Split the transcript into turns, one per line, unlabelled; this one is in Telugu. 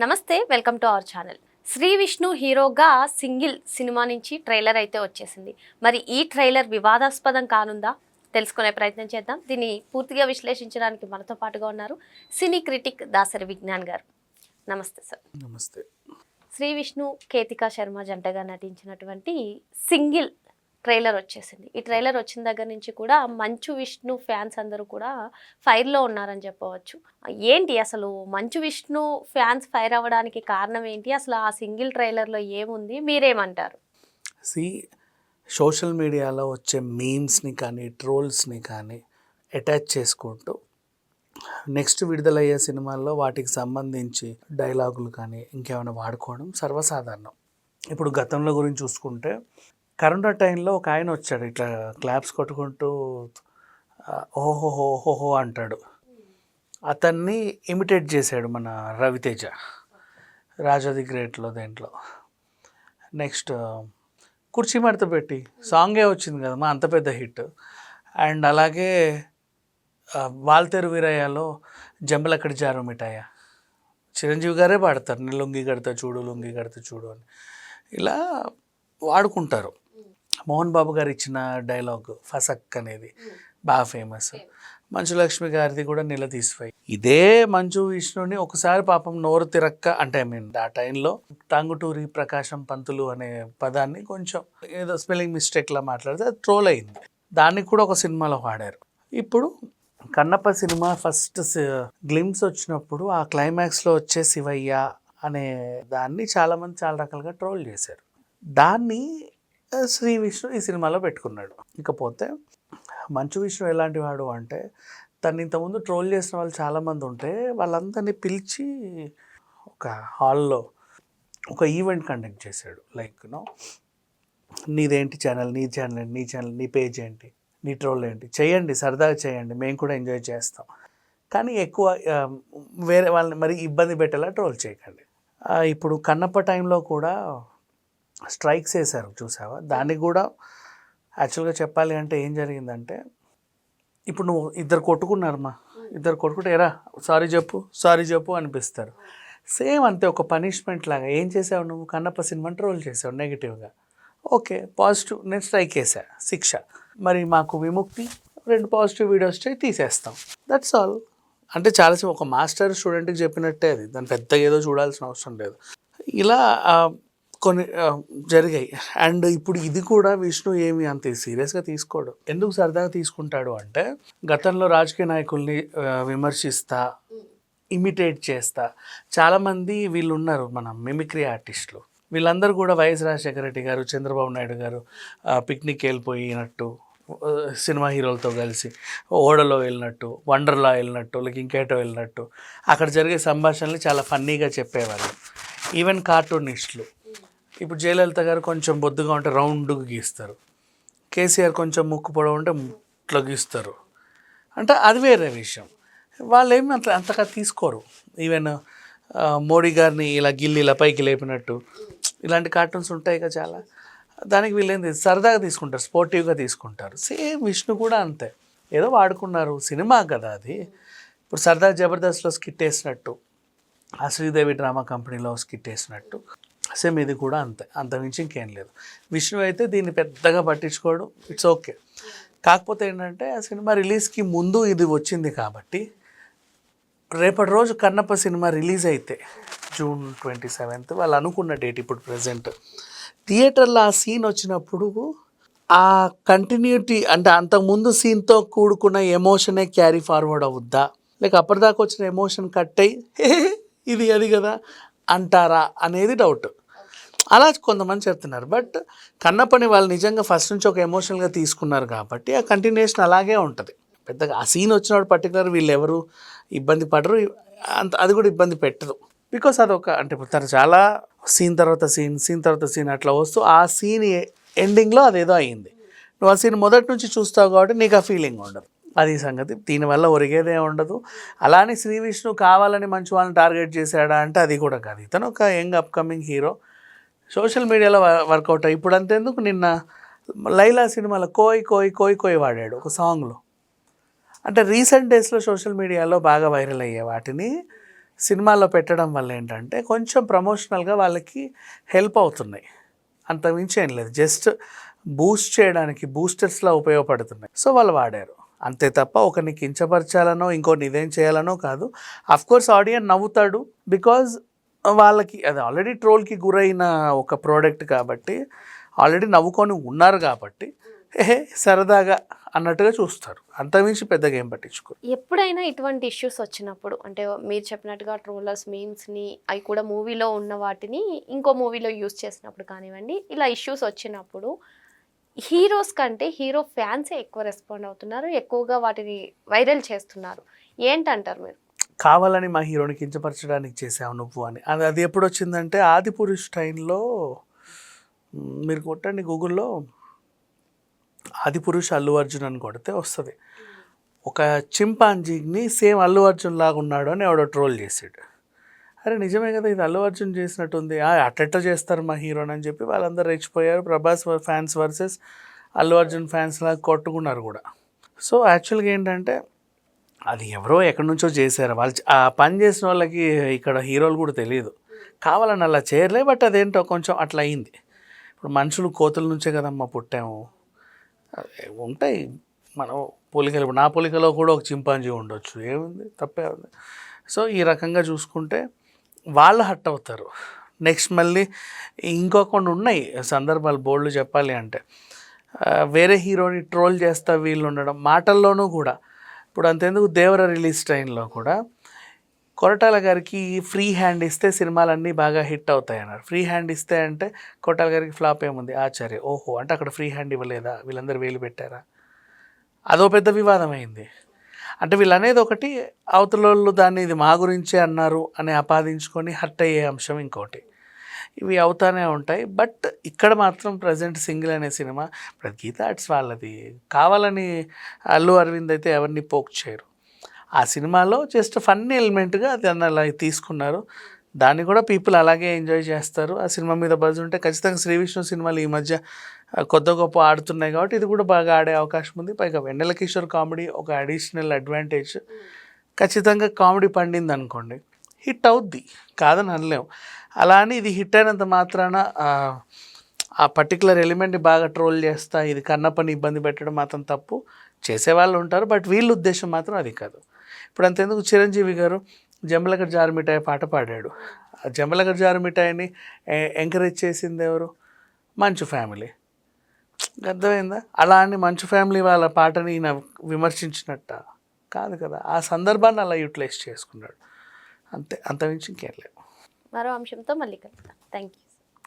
నమస్తే, welcome to our channel. Shri Vishnu హీరోగా సింగిల్ సినిమా నుంచి ట్రైలర్ అయితే వచ్చేసింది. మరి ఈ ట్రైలర్ వివాదాస్పదం కానుందా? తెలుసుకునే ప్రయత్నం చేద్దాం. దీన్ని పూర్తిగా విశ్లేషించడానికి మనతో పాటుగా ఉన్నారు సినీ క్రిటిక్ దాసరి విజ్ఞాన్ గారు. నమస్తే సార్.
నమస్తే.
శ్రీ విష్ణు కేతికా శర్మ జంటగా నటించినటువంటి సింగిల్ ట్రైలర్ వచ్చేసింది. ఈ ట్రైలర్ వచ్చిన దగ్గర నుంచి కూడా మంచు విష్ణు ఫ్యాన్స్ అందరూ కూడా ఫైర్లో ఉన్నారని చెప్పవచ్చు. ఏంటి అసలు మంచు విష్ణు ఫ్యాన్స్ ఫైర్ అవ్వడానికి కారణం ఏంటి? అసలు ఆ సింగిల్ ట్రైలర్లో ఏముంది, మీరేమంటారు?
సోషల్ మీడియాలో వచ్చే మీమ్స్ని కానీ ట్రోల్స్ని కానీ అటాచ్ చేసుకుంటూ నెక్స్ట్ విడుదలయ్యే సినిమాల్లో వాటికి సంబంధించి డైలాగులు కానీ ఇంకేమైనా వాడుకోవడం సర్వసాధారణం. ఇప్పుడు గతంలో గురించి చూసుకుంటే కరోనా టైంలో ఒక ఆయన వచ్చాడు, ఇట్లా క్లాప్స్ కొట్టుకుంటూ ఓహోహో ఓహోహో అంటాడు. అతన్ని ఇమిటేట్ చేశాడు మన రవితేజ రాజా ది గ్రేట్లో. దేంట్లో నెక్స్ట్ కుర్చీ మడత పెట్టి సాంగే వచ్చింది కదమ్మా, అంత పెద్ద హిట్. అండ్ అలాగే వాల్తేరు వీరయ్యలో జంబలక్కడి జారు మిఠాయ చిరంజీవి గారే పాడతారు, నీ లొంగి కడతా చూడు లొంగి కడతా చూడు అని. ఇలా వాడుకుంటారు. మోహన్ బాబు గారు ఇచ్చిన డైలాగ్ ఫసక్ అనేది బాగా ఫేమస్. మంచు లక్ష్మి గారిది కూడా నిలదీసిపోయి. ఇదే మంచు విష్ణుని ఒకసారి పాపం నోరు తిరక్క, అంటే ఆ టైంలో టాంగుటూరి ప్రకాశం పంతులు అనే పదాన్ని కొంచెం ఏదో స్పెల్లింగ్ మిస్టేక్లా మాట్లాడితే అది ట్రోల్ అయింది. దాన్ని కూడా ఒక సినిమాలో వాడారు. ఇప్పుడు కన్నప్ప సినిమా ఫస్ట్ గ్లిమ్స్ వచ్చినప్పుడు ఆ క్లైమాక్స్లో వచ్చే శివయ్య అనే దాన్ని చాలామంది చాలా రకాలుగా ట్రోల్ చేశారు. దాన్ని శ్రీ విష్ణు ఈ సినిమాలో పెట్టుకున్నాడు. ఇకపోతే మంచు విష్ణు ఎలాంటి వాడు అంటే, తను ఇంతకుముందు ట్రోల్ చేసిన వాళ్ళు చాలామంది ఉంటే వాళ్ళందరినీ పిలిచి ఒక హాల్లో ఒక ఈవెంట్ కండక్ట్ చేశాడు. లైక్ నీదేంటి ఛానల్, నీ ఛానల్, నీ ఛానల్, నీ పేజ్ ఏంటి, నీ ట్రోల్ ఏంటి, చేయండి, సరదాగా చేయండి, మేము కూడా ఎంజాయ్ చేస్తాం, కానీ ఎక్కువ వేరే వాళ్ళని మరి ఇబ్బంది పెట్టేలా ట్రోల్ చేయకండి. ఇప్పుడు కన్నప్ప టైంలో కూడా స్ట్రైక్స్ వేశారు, చూసావా? దానికి కూడా యాక్చువల్గా చెప్పాలి అంటే ఏం జరిగిందంటే, ఇప్పుడు నువ్వు ఇద్దరు కొట్టుకున్నారమ్మా, ఇద్దరు కొట్టుకుంటే ఎరా సారీ చెప్పు అనిపిస్తారు. సేమ్ అంతే, ఒక పనిష్మెంట్ లాగా ఏం చేసావు నువ్వు? కన్నప్ప సినిమాని ట్రోల్ చేసావు నెగిటివ్గా, ఓకే పాజిటివ్ నేను స్ట్రైక్ వేసా, శిక్ష. మరి మాకు విముక్తి, 2 పాజిటివ్ వీడియోస్ తీసేస్తాం, దట్స్ ఆల్. అంటే చాలా ఒక మాస్టర్ స్టూడెంట్కి చెప్పినట్టే అది, దాన్ని పెద్దగా ఏదో చూడాల్సిన అవసరం లేదు. ఇలా కొన్ని జరిగాయి. అండ్ ఇప్పుడు ఇది కూడా విష్ణు ఏమి అంత సీరియస్గా తీసుకోడు. ఎందుకు సరదాగా తీసుకుంటాడు అంటే, గతంలో రాజకీయ నాయకుల్ని విమర్శిస్తా, ఇమిటేట్ చేస్తా చాలామంది వీళ్ళు ఉన్నారు, మన మిమిక్రీ ఆర్టిస్టులు. వీళ్ళందరూ కూడా వైఎస్ రాజశేఖర రెడ్డి గారు, చంద్రబాబు నాయుడు గారు పిక్నిక్ వెళ్ళిపోయినట్టు, సినిమా హీరోలతో కలిసి ఓడలో వెళ్ళినట్టు, వండర్లా వెళ్ళినట్టు, లేక ఇంకేటో వెళ్ళినట్టు అక్కడ జరిగే సంభాషణలు చాలా ఫన్నీగా చెప్పేవాళ్ళు. ఈవెన్ కార్టూనిస్టులు, ఇప్పుడు జయలలిత గారు కొంచెం బొద్దుగా ఉంటే రౌండ్గా గీస్తారు, కేసీఆర్ కొంచెం ముక్కు పొడవు ఉంటే ఇట్లా గీస్తారు. అంటే అది వేరే విషయం. వాళ్ళు ఏమి అంతగా తీసుకోరు. ఈవెన్ మోడీ గారిని ఇలా గిల్లి ఇలా పైకి లేపినట్టు ఇలాంటి కార్టూన్స్ ఉంటాయి కదా చాలా, దానికి వీళ్ళేంది సరదాగా తీసుకుంటారు, స్పోర్టివ్గా తీసుకుంటారు. సేమ్ విష్ణు కూడా అంతే, ఏదో వాడుకున్నారు, సినిమా కదా అది. ఇప్పుడు సరదా జబర్దస్త్లో స్కిట్ వేసినట్టు, ఆ శ్రీదేవి డ్రామా కంపెనీలో స్కిట్ వేసినట్టు సేమ్ ఇది కూడా అంతే, అంతమించి ఇంకేం లేదు. విష్ణు అయితే దీన్ని పెద్దగా పట్టించుకోవడం, ఇట్స్ ఓకే. కాకపోతే ఏంటంటే ఆ సినిమా రిలీజ్కి ముందు ఇది వచ్చింది కాబట్టి, రేపటి రోజు కన్నప్ప సినిమా రిలీజ్ అయితే June 27 వాళ్ళు అనుకున్న డేట్, ఇప్పుడు ప్రజెంట్ థియేటర్లో ఆ సీన్ వచ్చినప్పుడు ఆ కంటిన్యూటీ, అంటే అంతకుముందు సీన్తో కూడుకున్న ఎమోషనే క్యారీ ఫార్వర్డ్ అవుద్దా, లేక అప్పటిదాకా వచ్చిన ఎమోషన్ కట్ అయ్యి ఇది అది కదా అంటారా అనేది డౌట్. అలా కొంతమంది చెప్తున్నారు. బట్ కన్నప్పని వాళ్ళు నిజంగా ఫస్ట్ నుంచి ఒక ఎమోషనల్గా తీసుకున్నారు కాబట్టి ఆ కంటిన్యూషన్ అలాగే ఉంటుంది. పెద్దగా ఆ సీన్ వచ్చినప్పుడు పర్టికులర్ వీళ్ళు ఎవరు ఇబ్బంది పడరు, అంత అది కూడా ఇబ్బంది పెట్టరు. బికాస్ అదొక, అంటే ఇప్పుడు తను చాలా సీన్ తర్వాత సీన్ అట్లా వస్తూ ఆ సీన్ ఎండింగ్లో అదేదో అయ్యింది. నువ్వు ఆ సీన్ మొదటి నుంచి చూస్తావు కాబట్టి నీకు ఆ ఫీలింగ్ ఉండదు. అది సంగతి. దీనివల్ల ఒరిగేదే ఉండదు. అలానే శ్రీ విష్ణు కావాలని మంచి వాళ్ళని టార్గెట్ చేశాడా అంటే అది కూడా కాదు. ఇతను ఒక యంగ్ అప్కమింగ్ హీరో, సోషల్ మీడియాలో వర్కౌట్ అయ్యి ఇప్పుడు అంతేందుకు నిన్న లైలా సినిమాలో కోయ్ కోయ్ కోయ్ కోయ్ వాడాడు ఒక సాంగ్లో. అంటే రీసెంట్ డేస్లో సోషల్ మీడియాలో బాగా వైరల్ అయ్యే వాటిని సినిమాల్లో పెట్టడం వల్ల ఏంటంటే కొంచెం ప్రమోషనల్గా వాళ్ళకి హెల్ప్ అవుతున్నాయి, అంతకుమించి ఏం లేదు, జస్ట్ బూస్ట్ చేయడానికి బూస్టర్స్లా ఉపయోగపడుతున్నాయి. సో వాళ్ళు వాడారు అంతే తప్ప ఒకరిని కించపరచాలనో ఇంకోటి ఇదేం చేయాలనో కాదు. అఫ్కోర్స్ ఆడియన్స్ నవ్వుతాడు, బికాజ్ వాళ్ళకి అది ఆల్రెడీ ట్రోల్కి గురైన ఒక ప్రోడక్ట్ కాబట్టి, ఆల్రెడీ నవ్వుకొని ఉన్నారు కాబట్టి సరదాగా అన్నట్టుగా చూస్తారు, అంతకుమించి పెద్దగా ఏం పట్టించుకోరు.
ఎప్పుడైనా ఇటువంటి ఇష్యూస్ వచ్చినప్పుడు అంటే మీరు చెప్పినట్టుగా ట్రోలర్స్ మీమ్స్ని అవి కూడా మూవీలో ఉన్న వాటిని ఇంకో మూవీలో యూస్ చేసినప్పుడు కానివ్వండి, ఇలా ఇష్యూస్ వచ్చినప్పుడు హీరోస్ కంటే హీరో ఫ్యాన్సే ఎక్కువ రెస్పాండ్ అవుతున్నారు, ఎక్కువగా వాటిని వైరల్ చేస్తున్నారు. ఏంటంటారు మీరు?
కావాలని మా హీరోని కించపరచడానికి చేసావు నువ్వు అని. అది ఎప్పుడు వచ్చిందంటే ఆదిపురుష్ టైంలో, మీరు కొట్టండి గూగుల్లో ఆదిపురుష్ అల్లు అర్జున్ అని కొడితే వస్తుంది. ఒక చింపాంజీని సేమ్ అల్లు అర్జున్ లాగా ఉన్నాడు అని ఎవడో ట్రోల్ చేసాడు. అరే నిజమే కదా, ఇది అల్లు అర్జున్ చేసినట్టుంది, అట్లెట్లా చేస్తారు మా హీరోని అని చెప్పి వాళ్ళందరూ రెచ్చిపోయారు. Prabhas fans versus Allu Arjun fans లాగా కొట్టుకున్నారు కూడా. సో యాక్చువల్గా ఏంటంటే అది ఎవరో ఎక్కడి నుంచో చేశారు, వాళ్ళు ఆ పని చేసిన వాళ్ళకి ఇక్కడ హీరోలు కూడా తెలియదు, కావాలని అలా చేయలే. బట్ అదేంటో కొంచెం అట్లా అయింది. ఇప్పుడు మనుషులు కోతుల నుంచే కదమ్మా పుట్టాము, ఉంటాయి మనం పోలికలు. ఇప్పుడు నా పోలికలో కూడా ఒక చింపాంజీ ఉండొచ్చు, ఏముంది, తప్పే ఉంది. సో ఈ రకంగా చూసుకుంటే వాళ్ళు హట్ అవుతారు. నెక్స్ట్ మళ్ళీ ఇంకొకటి ఉన్నాయి సందర్భాలు బోల్డ్ చెప్పాలి అంటే, వేరే హీరోని ట్రోల్ చేస్తా వీళ్ళు ఉండడం, మాటల్లోనూ కూడా. ఇప్పుడు అంతెందుకు దేవర రిలీజ్ టైంలో కూడా కొరటాల గారికి ఫ్రీ హ్యాండ్ ఇస్తే సినిమాలన్నీ బాగా హిట్ అవుతాయి అన్నారు. ఫ్రీ హ్యాండ్ ఇస్తే అంటే కొరటాల గారికి ఫ్లాప్ ఏముంది, ఆచార్య, ఓహో అంటే అక్కడ ఫ్రీ హ్యాండ్ ఇవ్వలేదా, వీళ్ళందరూ వేలు పెట్టారా, అదో పెద్ద వివాదం అయింది. అంటే వీళ్ళు అనేది ఒకటి, అవతల వాళ్ళు దాన్ని ఇది మా గురించే అన్నారు అని ఆపాదించుకొని హర్ట్ అయ్యే అంశం ఇంకోటి, ఇవి అవుతానే ఉంటాయి. బట్ ఇక్కడ మాత్రం ప్రజెంట్ సింగిల్ అనే సినిమా ఇప్పుడు గీతా ఆర్ట్స్ వాళ్ళది, కావాలని అల్లు అరవింద్ అయితే ఎవరిని పోక్ చేయరు. ఆ సినిమాలో జస్ట్ ఫన్ ఎలిమెంట్గా దాన్ని అలా తీసుకున్నారు, దాన్ని కూడా పీపుల్ అలాగే ఎంజాయ్ చేస్తారు. ఆ సినిమా మీద బజ్ ఉంటే ఖచ్చితంగా శ్రీ విష్ణు సినిమాలు ఈ మధ్య కొత్త గొప్ప ఆడుతున్నాయి కాబట్టి ఇది కూడా బాగా ఆడే అవకాశం ఉంది. పైగా వెన్నెల కిషోర్ కామెడీ ఒక అడిషనల్ అడ్వాంటేజ్. ఖచ్చితంగా కామెడీ పండింది అనుకోండి హిట్ అవుద్ది, కాదని అనలేము. అలా అని ఇది హిట్ అయినంత మాత్రాన ఆ పర్టికులర్ ఎలిమెంట్ని బాగా ట్రోల్ చేస్తా ఇది కన్నప్పని ఇబ్బంది పెట్టడం మాత్రం తప్పు. చేసేవాళ్ళు ఉంటారు, బట్ వీళ్ళ ఉద్దేశం మాత్రం అది కాదు. ఇప్పుడు అంతెందుకు చిరంజీవి గారు జంబలకర్ జారు మిఠాయి పాట పాడాడు. ఆ జంబలకర్ జారు మిఠాయిని ఎంకరేజ్ చేసింది ఎవరు, మంచు ఫ్యామిలీ. అర్థమైందా? అలా అని మంచు ఫ్యామిలీ వాళ్ళ పాటని ఈయన విమర్శించినట్ట కాదు కదా, ఆ సందర్భాన్ని అలా యూటిలైజ్ చేసుకున్నాడు అంతే, అంతమించి ఇంకేం లేదు.
మరో అంశంతో మళ్ళీ కలుద్దాం. Thank you.